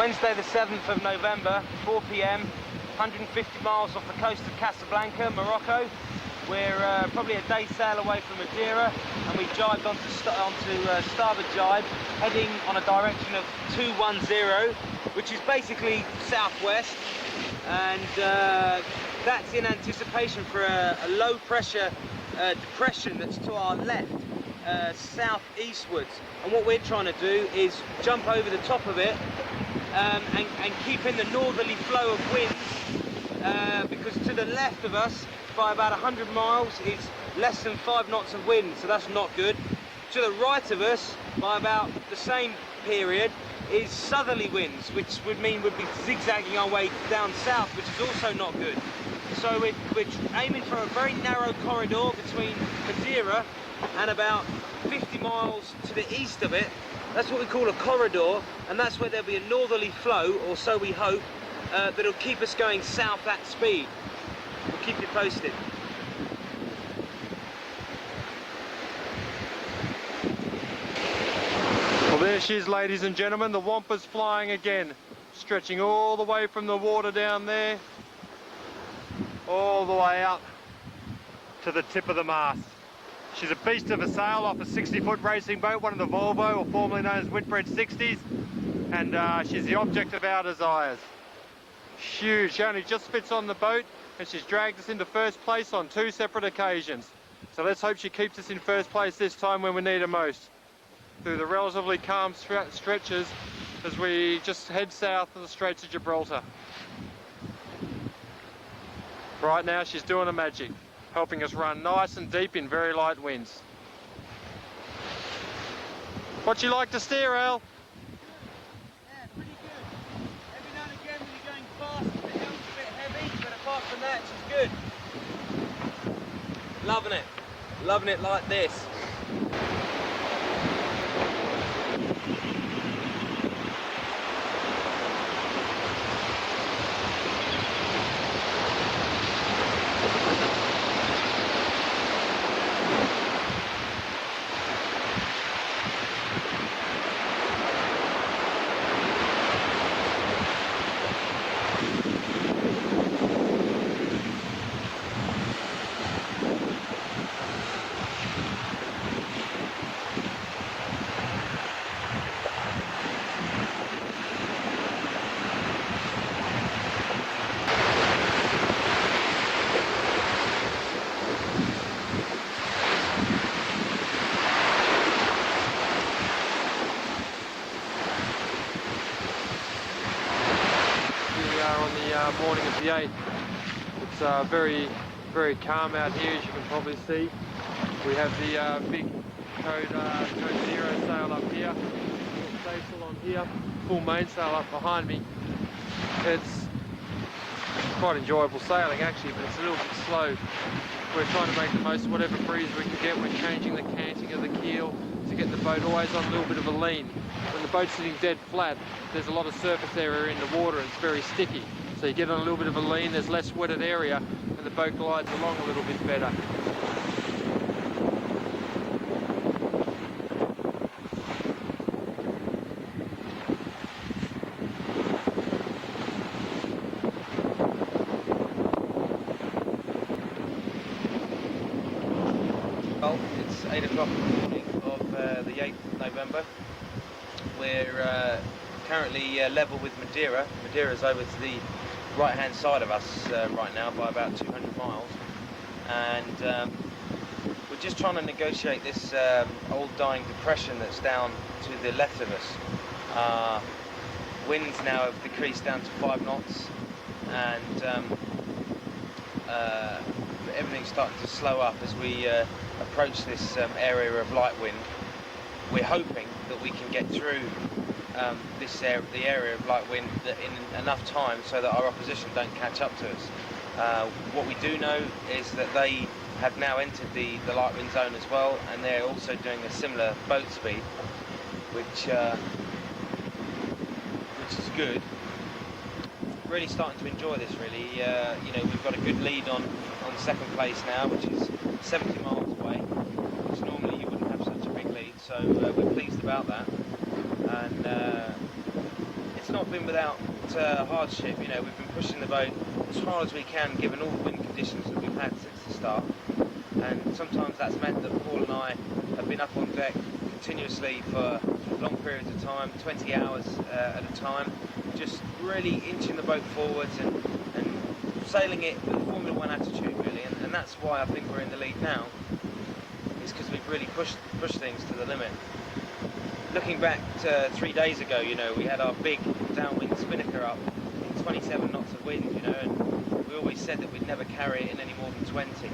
Wednesday the 7th of November, 4 p.m, 150 miles off the coast of Casablanca, Morocco. We're probably a day sail away from Madeira, and we jibed onto starboard jibe, heading on a direction of 210, which is basically southwest, and that's in anticipation for a low pressure depression that's to our left, southeastwards. And what we're trying to do is jump over the top of it and keep in the northerly flow of winds, because to the left of us by about 100 miles is less than 5 knots of wind, so that's not good. To the right of us by about the same period is southerly winds, which would mean we'd be zigzagging our way down south, which is also not good. So we're aiming for a very narrow corridor between Madeira and about 50 miles to the east of it. That's what we call a corridor, and that's where there'll be a northerly flow, or so we hope, that'll keep us going south at speed. We'll keep you posted. Well, there she is, ladies and gentlemen, the Wampa's flying again, stretching all the way from the water down there, all the way out to the tip of the mast. She's a beast of a sail off a 60-foot racing boat, one of the Volvo, or formerly known as Whitbread 60s, and she's the object of our desires. Huge, she only just fits on the boat, and she's dragged us into first place on 2 separate occasions. So let's hope she keeps us in first place this time when we need her most, through the relatively calm stretches as we just head south of the Straits of Gibraltar. Right now she's doing a magic, helping us run nice and deep in very light winds. What'd you like to steer, Al? Yeah, pretty good. Every now and again when you're going fast, the helm's a bit heavy, but apart from that, she's good. Loving it like this. Morning of the 8th. It's very calm out here, as you can probably see. We have the big code 0 sail up here, staysail on here, full mainsail up behind me. It's quite enjoyable sailing actually, but it's a little bit slow. We're trying to make the most of whatever breeze we can get. We're changing the canting of the keel to get the boat always on a little bit of a lean. When the boat's sitting dead flat, there's a lot of surface area in the water and it's very sticky. So you get on a little bit of a lean, there's less wetted area, and the boat glides along a little bit better. Well, it's 8 o'clock in the morning of the 8th of November. We're currently level with Madeira. Madeira's over to the right hand side of us right now by about 200 miles, and we're just trying to negotiate this old dying depression that's down to the left of us. Winds now have decreased down to 5 knots, and everything's starting to slow up as we approach this area of light wind. We're hoping that we can get through the area of light wind in enough time so that our opposition don't catch up to us. What we do know is that they have now entered the light wind zone as well, and they're also doing a similar boat speed, which is good. Really starting to enjoy this, really. You know, we've got a good lead on second place now, which is 70 miles away, which normally you wouldn't have such a big lead, so we're pleased about that. And it's not been without hardship. You know, we've been pushing the boat as hard as we can, given all the wind conditions that we've had since the start. And sometimes that's meant that Paul and I have been up on deck continuously for long periods of time, 20 hours at a time, just really inching the boat forwards and sailing it with a Formula One attitude, really. And that's why I think we're in the lead now, is because we've really pushed things to the limit. Looking back to 3 days ago, you know, we had our big downwind spinnaker up in 27 knots of wind, you know, and we always said that we'd never carry it in any more than 20.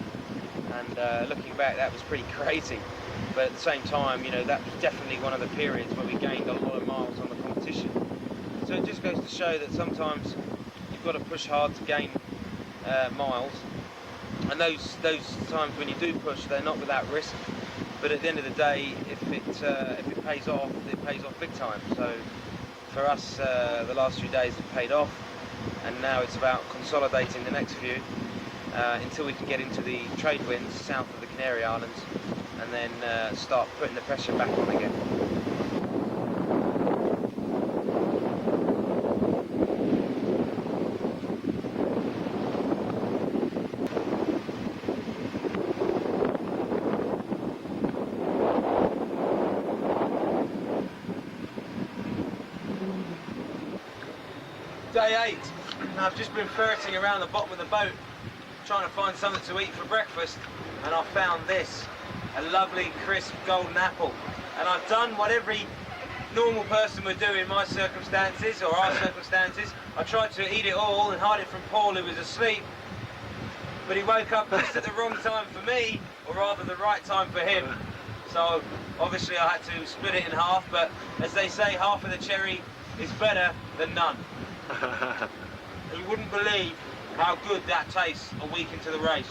And looking back, that was pretty crazy. But at the same time, you know, that was definitely one of the periods where we gained a lot of miles on the competition. So it just goes to show that sometimes you've got to push hard to gain miles. And those times when you do push, they're not without risk. But at the end of the day, if it pays off big time. So for us, the last few days have paid off, and now it's about consolidating the next few until we can get into the trade winds south of the Canary Islands, and then start putting the pressure back on again. Day 8. I've just been ferreting around the bottom of the boat trying to find something to eat for breakfast, and I found this, a lovely crisp golden apple. And I've done what every normal person would do in my circumstances, or our circumstances. I tried to eat it all and hide it from Paul, who was asleep, but he woke up just at the wrong time for me, or rather the right time for him. So obviously I had to split it in half, but as they say, half of the cherry is better than none. You wouldn't believe how good that tastes a week into the race.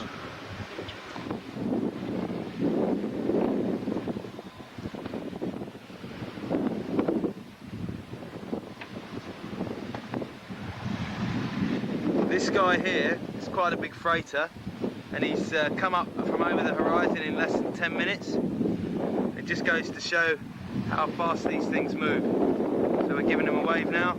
This guy here is quite a big freighter, and he's come up from over the horizon in less than 10 minutes. It just goes to show how fast these things move. So we're giving him a wave now.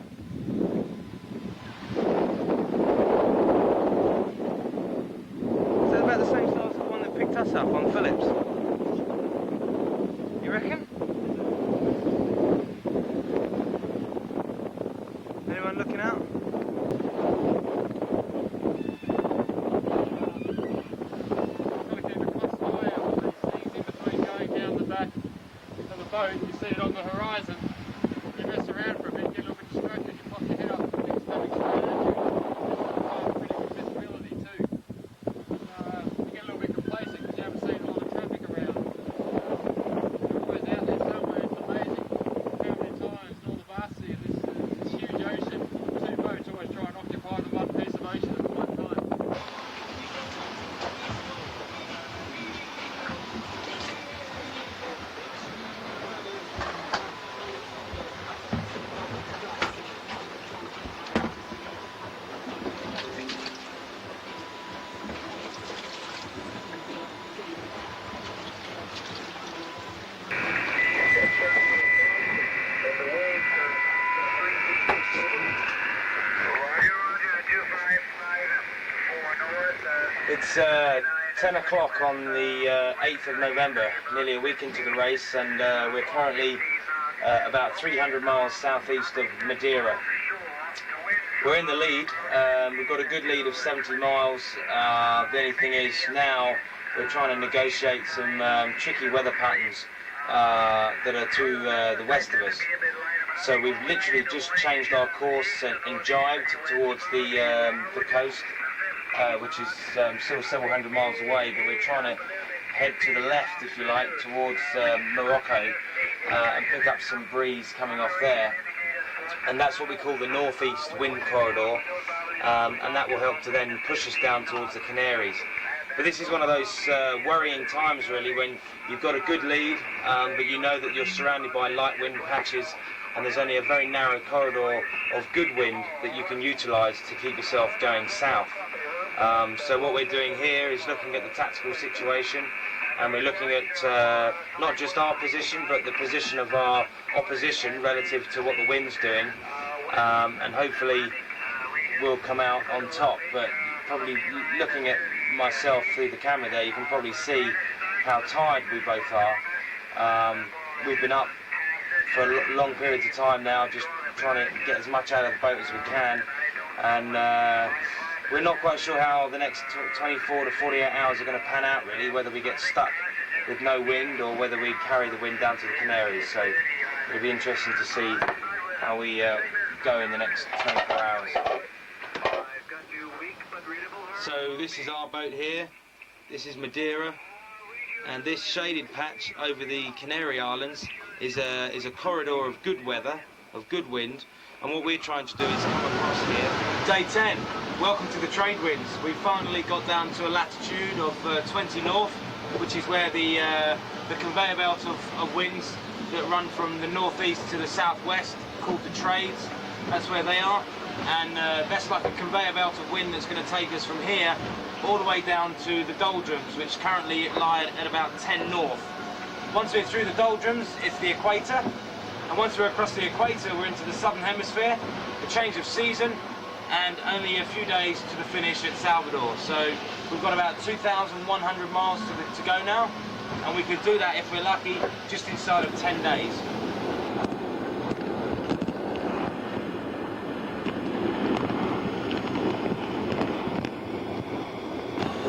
About the same size as the one that picked us up on Phillips. You reckon? Anyone looking out? Got to keep a constant eye out on these things in between going down the back of the boat. You see it on the horizon. You mess around for a bit, get a little bit distracted, you pop your head up, and things coming straight at you. Pretty good visibility too. You get a little bit complacent because you haven't seen a lot of traffic around. You're always out there somewhere. It's amazing how many times in all the vastity of this huge ocean, two boats always try and occupy the one piece of ocean at one time. It's 10 o'clock on the 8th of November, nearly a week into the race, and we're currently about 300 miles southeast of Madeira. We're in the lead. We've got a good lead of 70 miles. The only thing is now we're trying to negotiate some tricky weather patterns that are to the west of us. So we've literally just changed our course and jibed towards the coast, which is still several hundred miles away, but we're trying to head to the left, if you like, towards Morocco and pick up some breeze coming off there. And that's what we call the northeast wind corridor, and that will help to then push us down towards the Canaries. But this is one of those worrying times, really, when you've got a good lead, but you know that you're surrounded by light wind patches, and there's only a very narrow corridor of good wind that you can utilise to keep yourself going south. So what we're doing here is looking at the tactical situation, and we're looking at not just our position, but the position of our opposition relative to what the wind's doing, and hopefully we'll come out on top. But probably looking at myself through the camera there, you can probably see how tired we both are. We've been up for long periods of time now, just trying to get as much out of the boat as we can, and we're not quite sure how the next 24 to 48 hours are going to pan out, really, whether we get stuck with no wind or whether we carry the wind down to the Canaries. So it'll be interesting to see how we go in the next 24 hours. So this is our boat here, this is Madeira, and this shaded patch over the Canary Islands is a corridor of good weather, of good wind, and what we're trying to do is come across here. Day 10, welcome to the trade winds. We finally got down to a latitude of 20 north, which is where the conveyor belt of winds that run from the northeast to the southwest, called the trades, that's where they are. And that's like a conveyor belt of wind that's going to take us from here all the way down to the doldrums, which currently lie at about 10 north. Once we're through the doldrums, it's the equator, and once we're across the equator, we're into the southern hemisphere, a change of season, and only a few days to the finish at Salvador. So we've got about 2,100 miles to go now, and we could do that, if we're lucky, just inside of 10 days.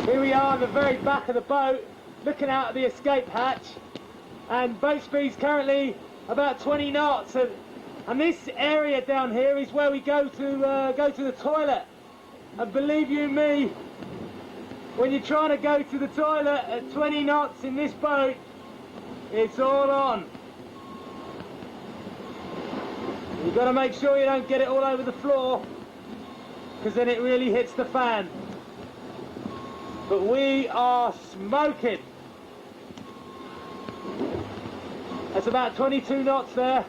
Here we are on the very back of the boat, looking out at the escape hatch, and boat speed's currently about 20 knots, and this area down here is where we go to the toilet. And believe you me, when you're trying to go to the toilet at 20 knots in this boat, it's all on. You've got to make sure you don't get it all over the floor, because then it really hits the fan. But we are smoking. That's about 22 knots there.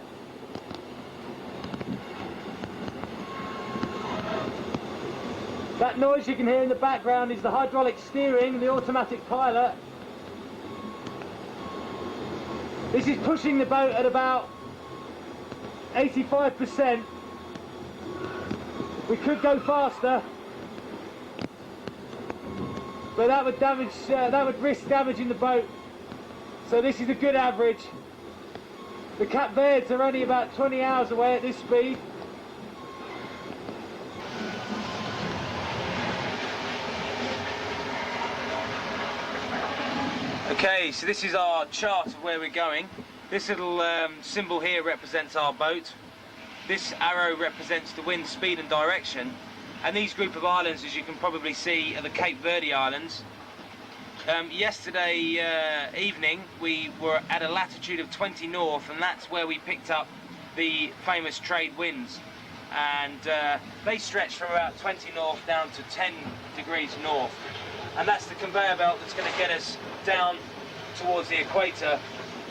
That noise you can hear in the background is the hydraulic steering, the automatic pilot. This is pushing the boat at about 85%. We could go faster, but that would risk damaging the boat. So this is a good average. The Cape Verdes are only about 20 hours away at this speed. Okay, so this is our chart of where we're going. This little symbol here represents our boat. This arrow represents the wind speed and direction. And these group of islands, as you can probably see, are the Cape Verde Islands. Yesterday evening we were at a latitude of 20 north, and that's where we picked up the famous trade winds, and they stretch from about 20 north down to 10 degrees north, and that's the conveyor belt that's going to get us down towards the equator.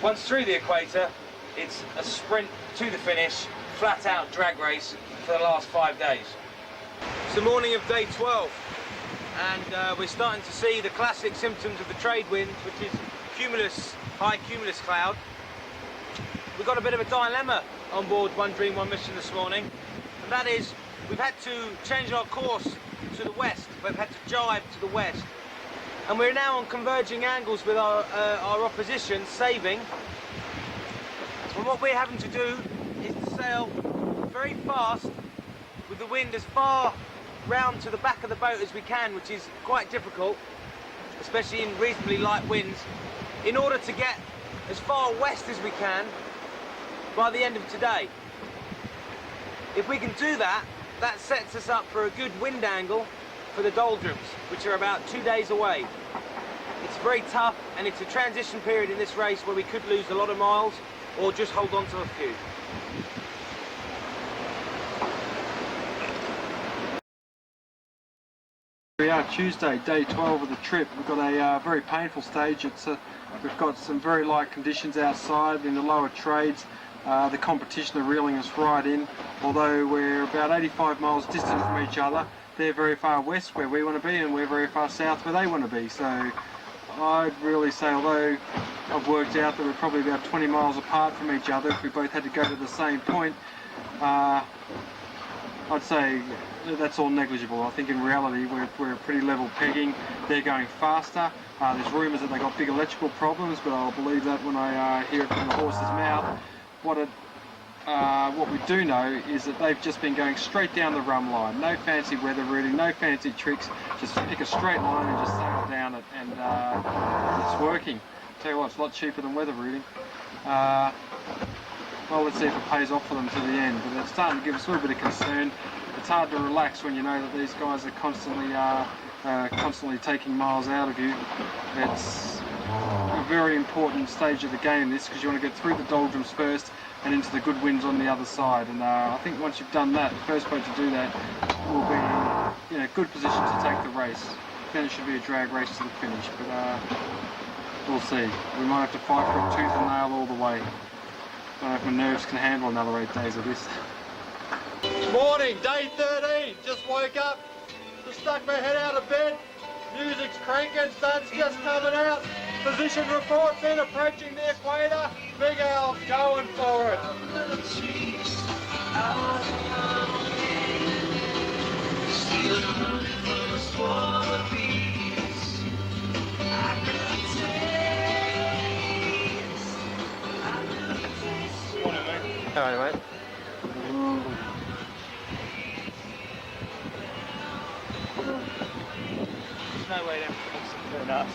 Once through the equator, it's a sprint to the finish, flat out drag race for the last 5 days. It's the morning of day 12, and we're starting to see the classic symptoms of the trade wind, which is cumulus, high cumulus cloud. We've got a bit of a dilemma on board One Dream, One Mission this morning, and that is we've had to change our course to the west. We've had to jibe to the west, and we're now on converging angles with our opposition, saving. And what we're having to do is to sail very fast with the wind as far round to the back of the boat as we can, which is quite difficult, especially in reasonably light winds, in order to get as far west as we can by the end of today. If we can do that, that sets us up for a good wind angle for the doldrums, which are about 2 days away. It's very tough, and it's a transition period in this race where we could lose a lot of miles or just hold on to a few. We are Tuesday, day 12 of the trip. We've got a very painful stage. We've got some very light conditions outside in the lower trades. The competition are reeling us right in, although we're about 85 miles distant from each other. They're very far west where we want to be, and we're very far south where they want to be. So I'd really say, although I've worked out that we're probably about 20 miles apart from each other, if we both had to go to the same point, I'd say that's all negligible. I think in reality we're pretty level pegging. They're going faster. There's rumours that they got big electrical problems, but I'll believe that when I hear it from the horse's mouth. What we do know is that they've just been going straight down the rum line. No fancy weather routing, no fancy tricks. Just pick a straight line and just sail down it, and it's working. Tell you what, it's a lot cheaper than weather routing. Well, let's see if it pays off for them to the end, but it's starting to give us a little bit of concern. It's hard to relax when you know that these guys are constantly taking miles out of you. It's a very important stage of the game, this, because you want to get through the doldrums first and into the good winds on the other side. And I think once you've done that, the first boat to do that will be in a good position to take the race. Then it should be a drag race to the finish, but we'll see. We might have to fight for it tooth and nail all the way. I don't know if my nerves can handle another 8 days of this. Morning, day 13. Just woke up, just stuck my head out of bed. Music's cranking, sun's just coming out. Position report, been approaching the equator. Big Al's going for it. Alright, mate. There's no way them frogs are doing us.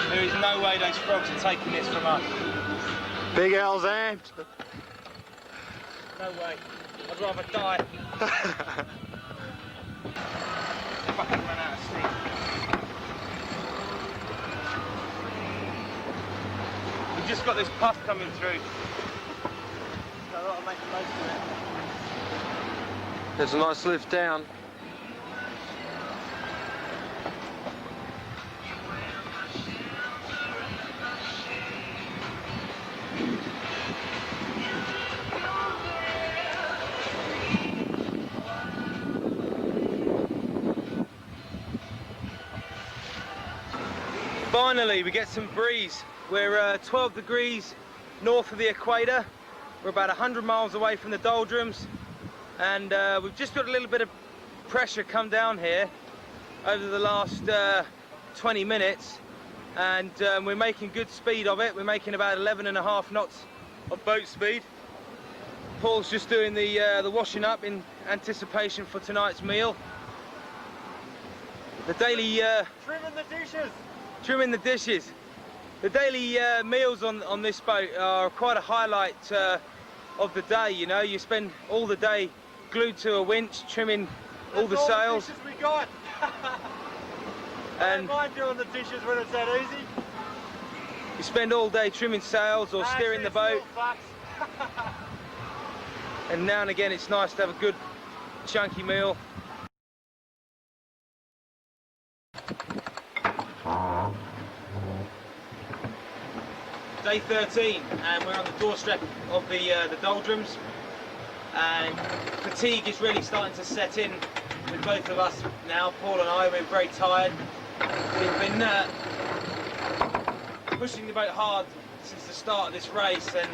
There is no way those frogs are taking this from us. Big Al's amped. No way. I'd rather die. Fucking run out of steam. We've just got this puff coming through. So I've got to make the most of it. There's a nice lift down. Finally, we get some breeze. We're 12 degrees north of the equator. We're about 100 miles away from the doldrums, and we've just got a little bit of pressure come down here over the last 20 minutes, and we're making good speed of it. We're making about 11.5 knots of boat speed. Paul's just doing the washing up in anticipation for tonight's meal. The daily Trimming the dishes. Trimming the dishes. The daily meals on this boat are quite a highlight of the day. You know, you spend all the day glued to a winch, trimming all the sails. That's all the dishes we got. I don't mind doing the dishes when it's that easy. You spend all day trimming sails or steering the boat. And now and again it's nice to have a good chunky meal. Day 13, and we're on the doorstep of the doldrums, and fatigue is really starting to set in with both of us now. Paul and I, we're very tired. We've been pushing the boat hard since the start of this race and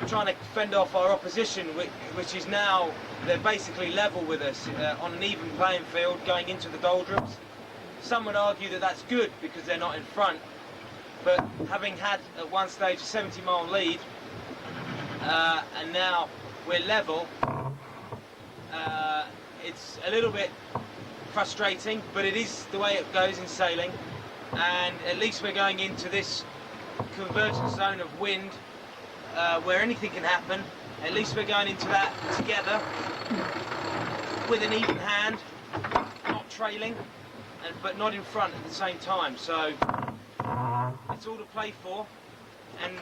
trying to fend off our opposition, which is now, they're basically level with us on an even playing field going into the doldrums. Some would argue that that's good because they're not in front. But having had at one stage a 70-mile lead, and now we're level, it's a little bit frustrating, but it is the way it goes in sailing. And at least we're going into this convergence zone of wind where anything can happen. At least we're going into that together with an even hand, not trailing, but not in front at the same time. So it's all to play for, and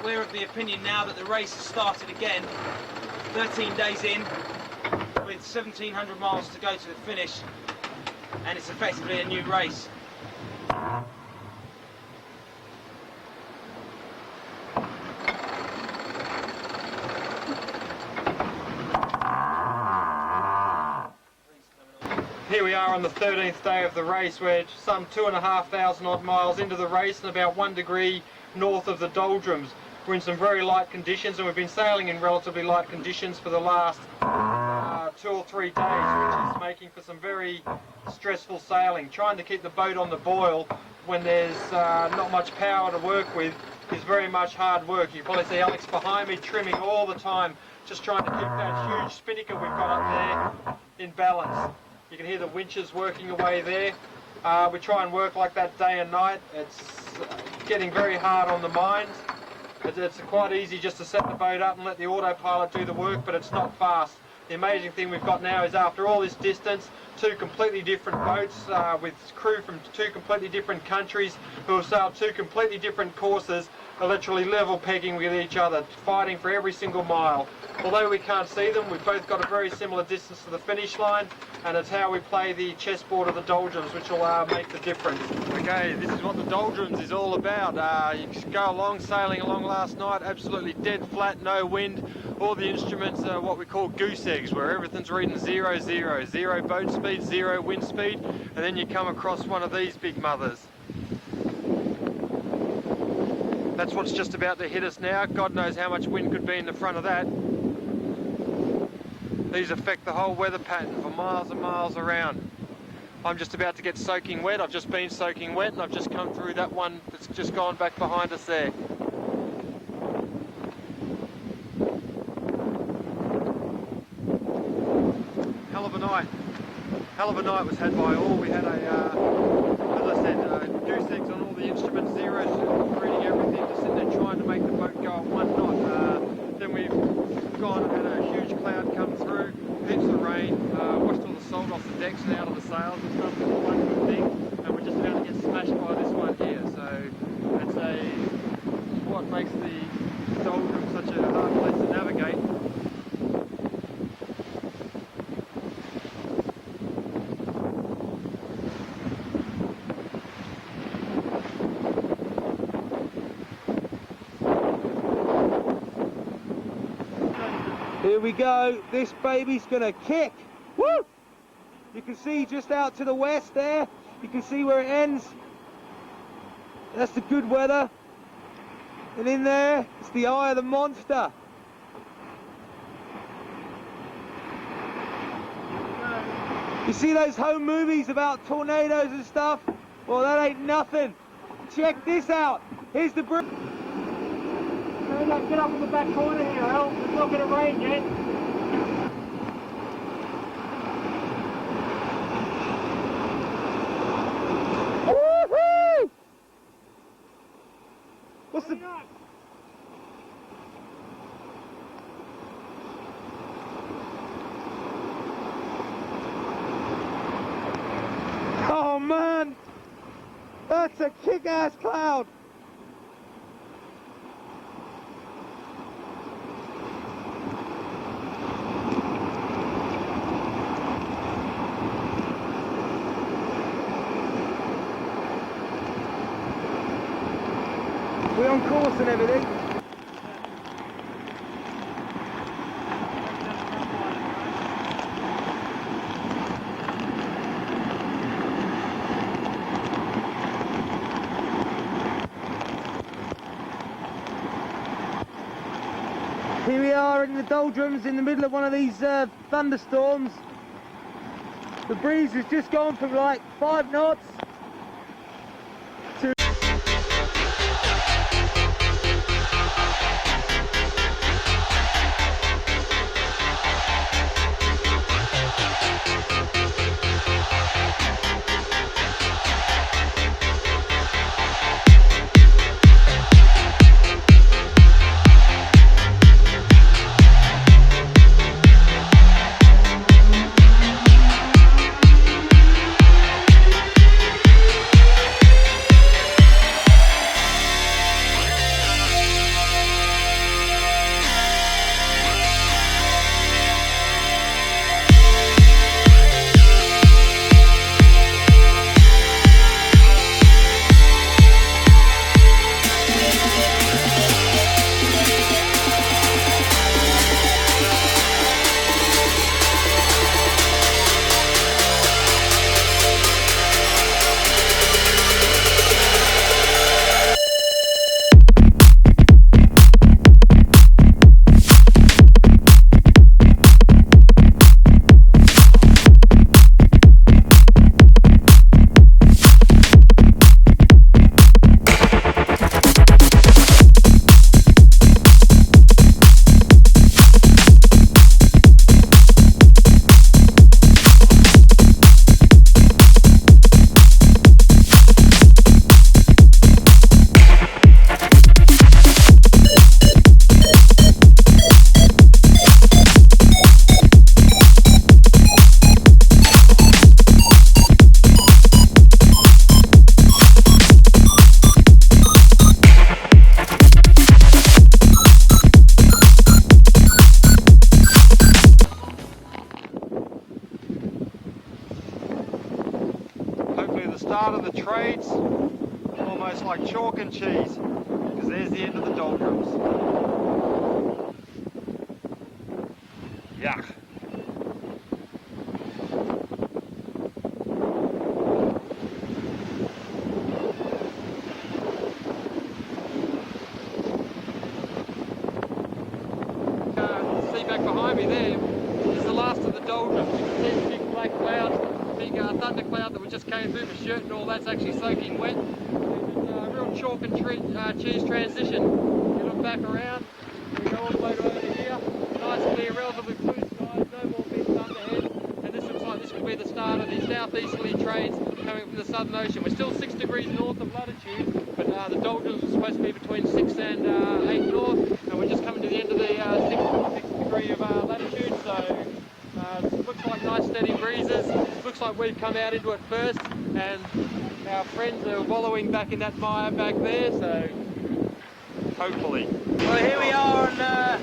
we're of the opinion now that the race has started again, 13 days in, with 1,700 miles to go to the finish, and it's effectively a new race. Here we are on the 13th day of the race. We're some 2,500 odd miles into the race and about 1 degree north of the doldrums. we're in some very light conditions, and we've been sailing in relatively light conditions for the last 2 or 3 days, which is making for some very stressful sailing. Trying to keep the boat on the boil when there's not much power to work with is very much hard work. You probably see Alex behind me trimming all the time, just trying to keep that huge spinnaker we've got up there in balance. You can hear the winches working away there. We try and work like that day and night. It's getting very hard on the mind. It's quite easy just to set the boat up and let the autopilot do the work, but it's not fast. The amazing thing we've got now is, after all this distance, 2 completely different boats with crew from 2 completely different countries who have sailed 2 completely different courses, are literally level pegging with each other, fighting for every single mile. Although we can't see them, we've both got a very similar distance to the finish line, and it's how we play the chessboard of the doldrums which will make the difference. Okay, this is what the doldrums is all about. You just go along, sailing along last night, absolutely dead flat, no wind. All the instruments are what we call goose eggs, where everything's reading 0, 0, 0 boat speed, 0 wind speed, and then you come across one of these big mothers. That's what's just about to hit us now. God knows how much wind could be in the front of that. These affect the whole weather pattern for miles and miles around. I'm just about to get soaking wet. I've just been soaking wet, and I've just come through that one that's just gone back behind us there. Hell of a night. Hell of a night was had by all. We had as I said, goose eggs on all the instruments, zeros, reading everything, just sitting there trying to make the boat go at 1 knot. Then we've gone and had a huge cloud come through, heaps of rain, washed all the salt off the decks and out of the sails and stuff. It's one good thing, and we're just about to get smashed by this one here. So it's what makes the doldrums such a hard place to navigate. Here we go, this baby's gonna kick. Woo! You can see just out to the west there, you can see where it ends. That's the good weather. And in there, it's the eye of the monster. You see those home movies about tornadoes and stuff? Well, that ain't nothing. Check this out. Here's the bridge. Get up in the back corner here, Al. It's not going to rain yet. Woohoo! What's the... Oh man! That's a kick-ass cloud! We're on course and everything. Here we are in the doldrums in the middle of one of these thunderstorms. The breeze has just gone from like 5 knots to... start of the trades, almost like chalk and cheese, because there's the end of the doldrums. Yuck. See back behind me there is the last of the doldrums. You can see the big black cloud, big thundercloud that we just came through. My shirt and all that's actually soaking wet. It's a real chalk and cheese transition. You look back around, we go all the way over here. Nice clear, relatively blue skies, no more big thunder ahead. And this looks like this could be the start of the southeasterly trades coming from the Southern Ocean. We're still 6 degrees north of latitude, but the doldrums are supposed to be between 6 and 8 north, and we're just coming to the end of the 6 degree of latitude, so looks like nice steady breezes. Looks like we've come out into it first, and our friends are wallowing back in that mire back there, so hopefully. Well, here we are on, I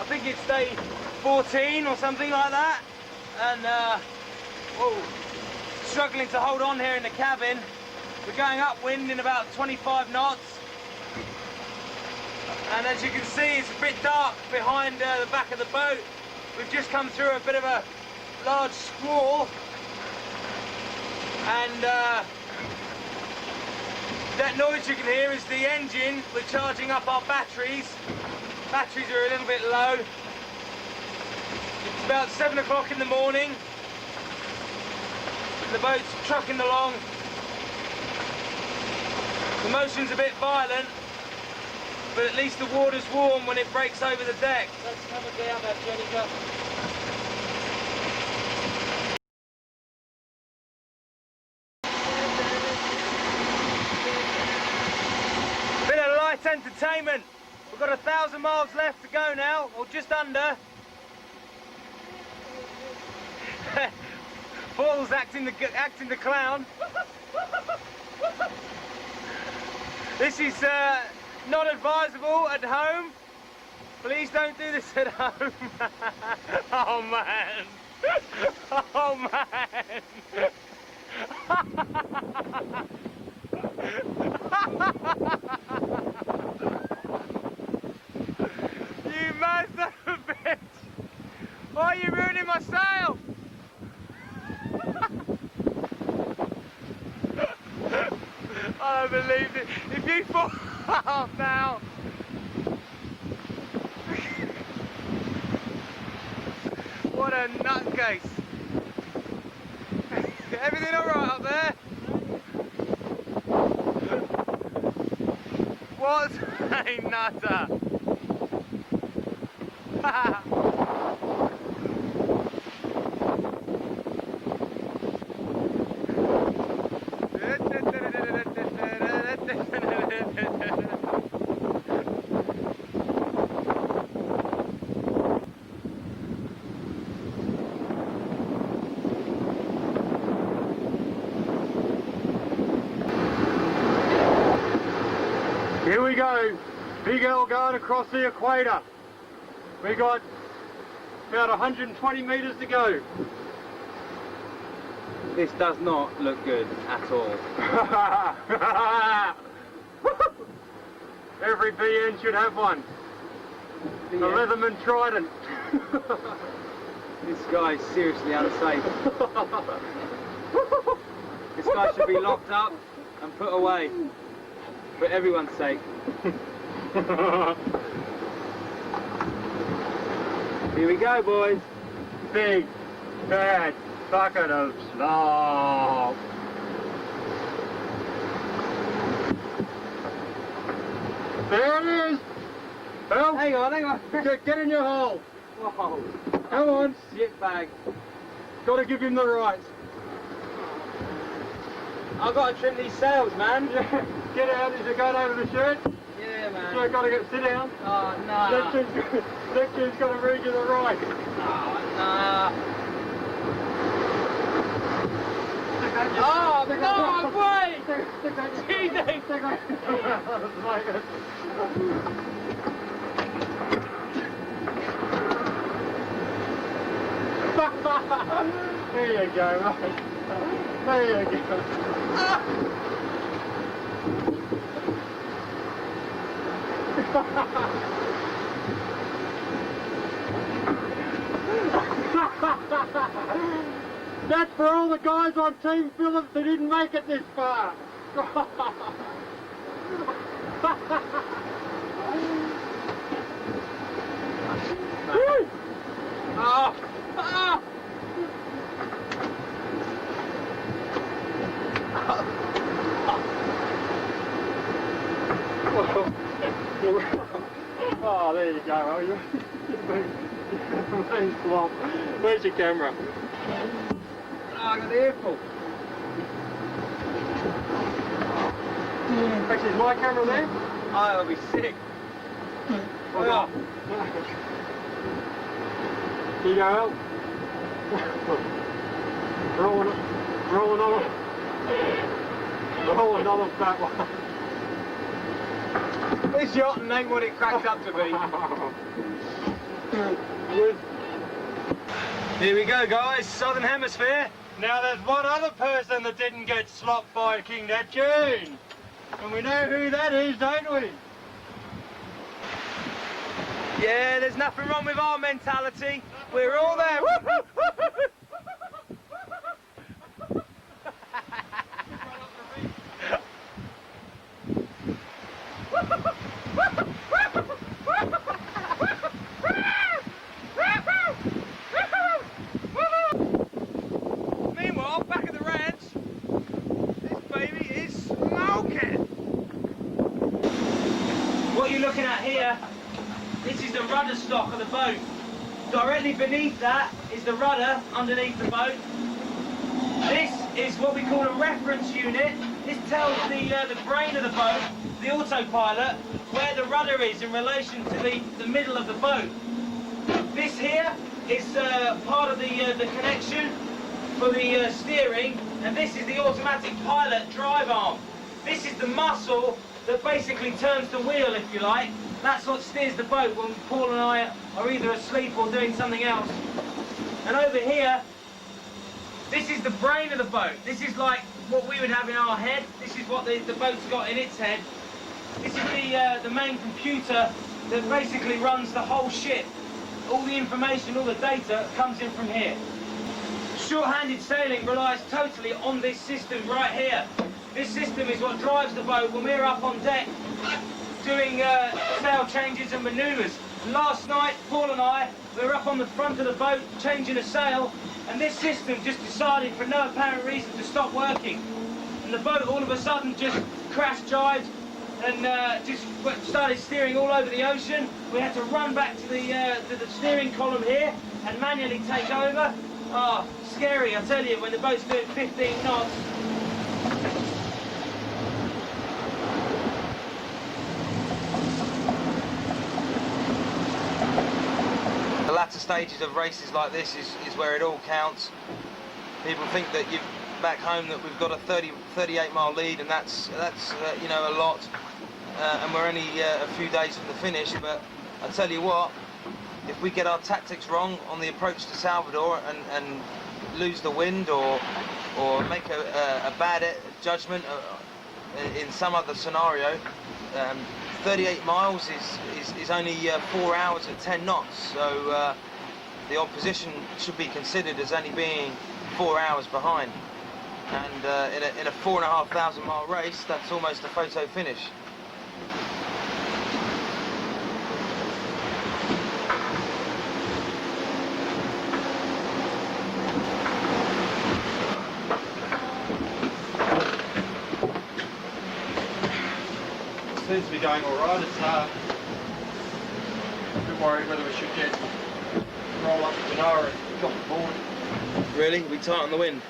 think it's day 14 or something like that, and whoa, struggling to hold on here in the cabin. We're going upwind in about 25 knots. And as you can see, it's a bit dark behind the back of the boat. We've just come through a bit of a large squall. And that noise you can hear is the engine. We're charging up our batteries. Batteries are a little bit low. It's about 7 o'clock in the morning. The boat's trucking along. The motion's a bit violent, but at least the water's warm when it breaks over the deck. Let's come down that, Jenica. Bit of light entertainment. We've got 1,000 miles left to go now, or just under. Paul's acting the clown. This is not advisable at home. Please don't do this at home. Oh man. Oh man. You mad son of a bitch. Why are you ruining my sail? I don't believe it. If you fall off now. What a nutcase. Everything alright up there? What a nutter. Here we go, Big L going across the equator. We got about 120 metres to go. This does not look good at all. Every BN should have one. The Leatherman Trident. This guy is seriously unsafe. This guy should be locked up and put away. For everyone's sake. Here we go, boys. Big, bad bucket of snow. There it is. Well, Hang on. get in your hole. Whoa. Come on. Shit bag. Got to give him the rights. I've got to trim these sails, man. Get out. Is it going over the shirt? Yeah, man. So got to sit down. Oh, no. Neptune's got to read you the right. Oh, no. Oh, no, wait! Cheating! There you go, right. There you go. That's for all the guys on Team Phillips that didn't make it this far. Oh. Oh. Oh, there you go. Where's your camera? Oh, I got the airful. Actually, is my camera there? Oh, that'll be sick. Oh. Here you go, Al. Roll another fat one. This yacht ain't what it cracked up to be. Here we go, guys, Southern Hemisphere. Now there's one other person that didn't get slopped by King Neptune. And we know who that is, don't we? Yeah, there's nothing wrong with our mentality. We're all there. Meanwhile, back at the ranch, this baby is smoking. What you're looking at here, this is the rudder stock of the boat. Directly beneath that is the rudder underneath the boat. This is what we call a reference unit. This tells the brain of the boat, the autopilot, where the rudder is in relation to the middle of the boat. This here is part of the connection for the steering, and this is the automatic pilot drive arm. This is the muscle that basically turns the wheel, if you like. That's what steers the boat when Paul and I are either asleep or doing something else. And over here, this is the brain of the boat. This is like what we would have in our head. This is what the boat's got in its head. This is the main computer that basically runs the whole ship. All the information, all the data comes in from here. Short-handed sailing relies totally on this system right here. This system is what drives the boat when we're up on deck doing sail changes and manoeuvres. Last night, Paul and I, we were up on the front of the boat changing a sail, and this system just decided for no apparent reason to stop working. And the boat all of a sudden just crash jibed and just started steering all over the ocean. We had to run back to the steering column here and manually take over. Oh, scary, I tell you, when the boat's doing 15 knots. The latter stages of races like this is where it all counts. People think that back home that we've got a 38 mile lead, and that's you know, a lot, and we're only a few days from the finish. But I tell you what, if we get our tactics wrong on the approach to Salvador and lose the wind or make a bad judgment in some other scenario, 38 miles is only 4 hours at 10 knots, so the opposition should be considered as only being 4 hours behind. And in a 4,500 mile race, that's almost a photo finish. Seems to be going all right. It's a bit worried whether we should roll up to Genoa and drop the board. Really? We tight on the wind?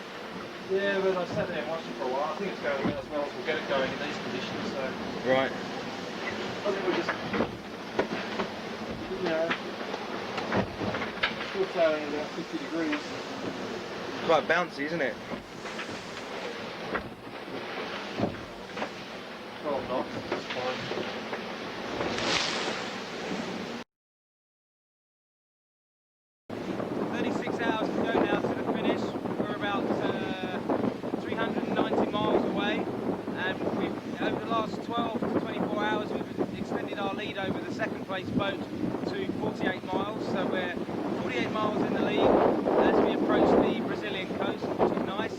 Yeah, but I sat there and watched it for a while. I think it's going about as well as we'll get it going in these conditions. So Right. I think we'll just, you know, still sailing at about 50 degrees. Quite bouncy, isn't it? 12 knots, that's fine. Hours to go now to the finish. race boat to 48 miles, so we're 48 miles in the lead as we approach the Brazilian coast, which is nice.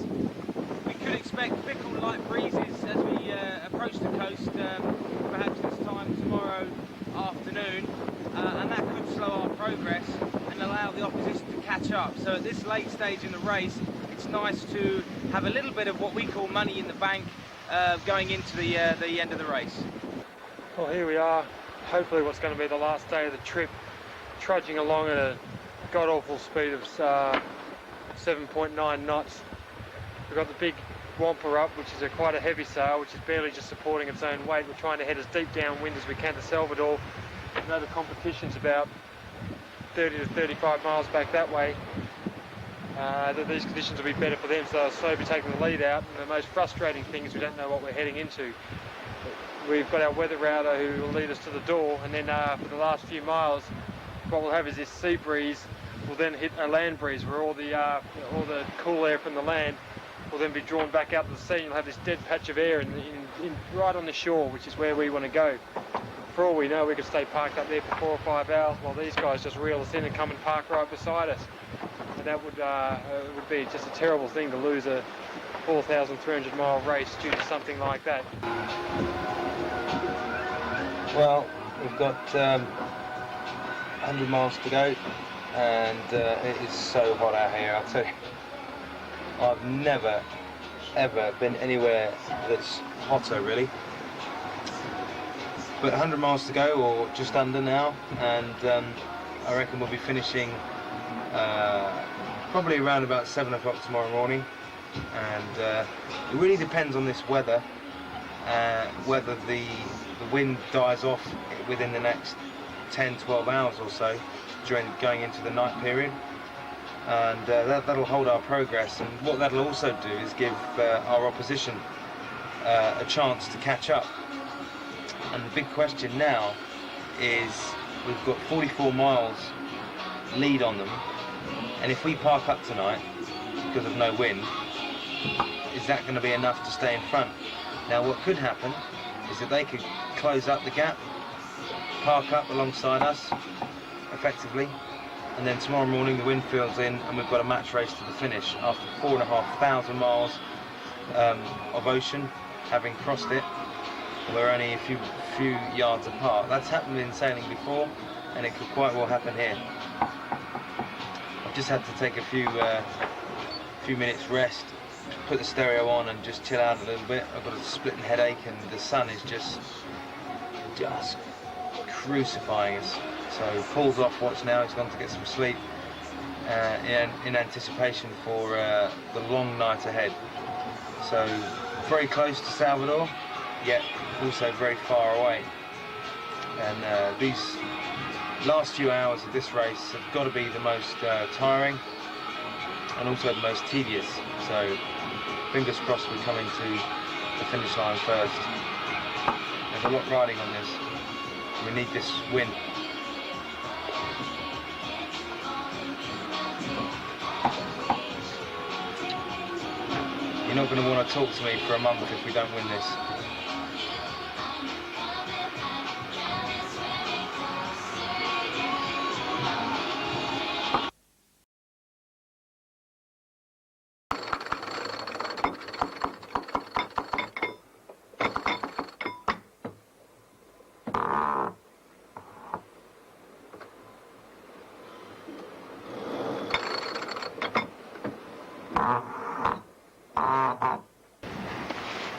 We could expect fickle light breezes as we approach the coast, perhaps this time tomorrow afternoon, and that could slow our progress and allow the opposition to catch up. So at this late stage in the race, it's nice to have a little bit of what we call money in the bank going into the end of the race. Well, here we are, hopefully what's going to be the last day of the trip, trudging along at a god-awful speed of 7.9 knots. We've got the big Wampa up, which is quite a heavy sail, which is barely just supporting its own weight. We're trying to head as deep downwind as we can to Salvador. I know the competition's about 30 to 35 miles back that way. That these conditions will be better for them, so they'll slowly be taking the lead out. And the most frustrating thing is we don't know what we're heading into. We've got our weather router who will lead us to the door, and then for the last few miles, what we'll have is this sea breeze will then hit a land breeze, where all the cool air from the land will then be drawn back out to the sea, and you'll have this dead patch of air right on the shore, which is where we want to go. For all we know, we could stay parked up there for 4 or 5 hours while these guys just reel us in and come and park right beside us. And that would be just a terrible thing to lose a 4,300 mile race due to something like that. Well, we've got 100 miles to go, and it is so hot out here, I'll tell you. I've never, ever been anywhere that's hotter, really. But 100 miles to go, or just under now, and I reckon we'll be finishing probably around about 7 o'clock tomorrow morning. And it really depends on this weather, whether the wind dies off within the next 10-12 hours or so during going into the night period, and that'll hold our progress. And what that'll also do is give our opposition a chance to catch up. And the big question now is, we've got 44 miles lead on them, and if we park up tonight because of no wind, is that going to be enough to stay in front? Now what could happen is that they could close up the gap, park up alongside us effectively, and then tomorrow morning the wind fills in and we've got a match race to the finish after 4,500 miles of ocean, having crossed it. We're only a few yards apart. That's happened in sailing before, and it could quite well happen here. I've just had to take a few minutes rest, put the stereo on and just chill out a little bit. I've got a splitting headache and the sun is just crucifying us. So Paul's off watch now, he's gone to get some sleep in anticipation for the long night ahead. So very close to Salvador, yet also very far away. And these last few hours of this race have got to be the most tiring and also the most tedious. So fingers crossed we're coming to the finish line first. There's a lot riding on this. We need this win. You're not going to want to talk to me for a month if we don't win this.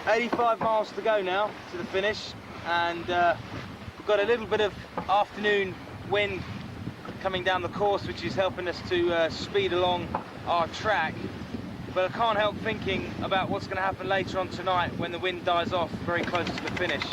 85 miles to go now to the finish, and we've got a little bit of afternoon wind coming down the course, which is helping us to speed along our track. But I can't help thinking about what's going to happen later on tonight when the wind dies off very close to the finish.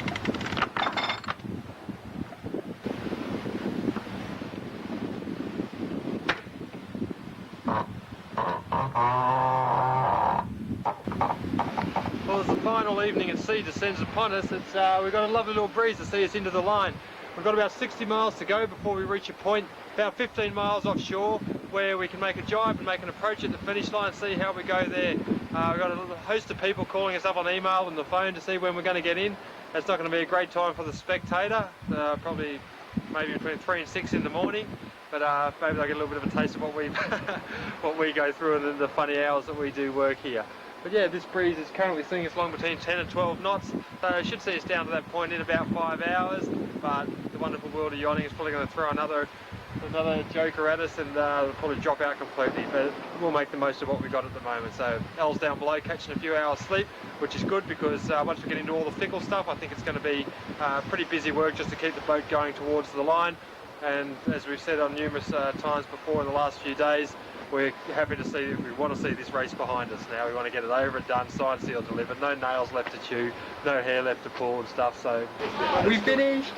Well, as the final evening at sea descends upon us, we've got a lovely little breeze to see us into the line. We've got about 60 miles to go before we reach a point about 15 miles offshore where we can make a jibe and make an approach at the finish line and see how we go there. We've got a host of people calling us up on email and the phone to see when we're going to get in. It's not going to be a great time for the spectator, probably maybe between 3 and 6 in the morning. But maybe they'll get a little bit of a taste of what we what we go through and the funny hours that we do work here. But yeah, this breeze is currently seeing us along between 10 and 12 knots, so it should see us down to that point in about 5 hours. But the wonderful world of yachting is probably going to throw another joker at us, and they'll probably drop out completely, but we'll make the most of what we've got at the moment. So Al's down below catching a few hours sleep, which is good, because once we get into all the fickle stuff, I think it's going to be pretty busy work just to keep the boat going towards the line. And as we've said on numerous times before in the last few days, we're happy to see, we want to see this race behind us now. We want to get it over and done, signed, sealed, delivered, no nails left to chew, no hair left to pull and stuff. So we finished.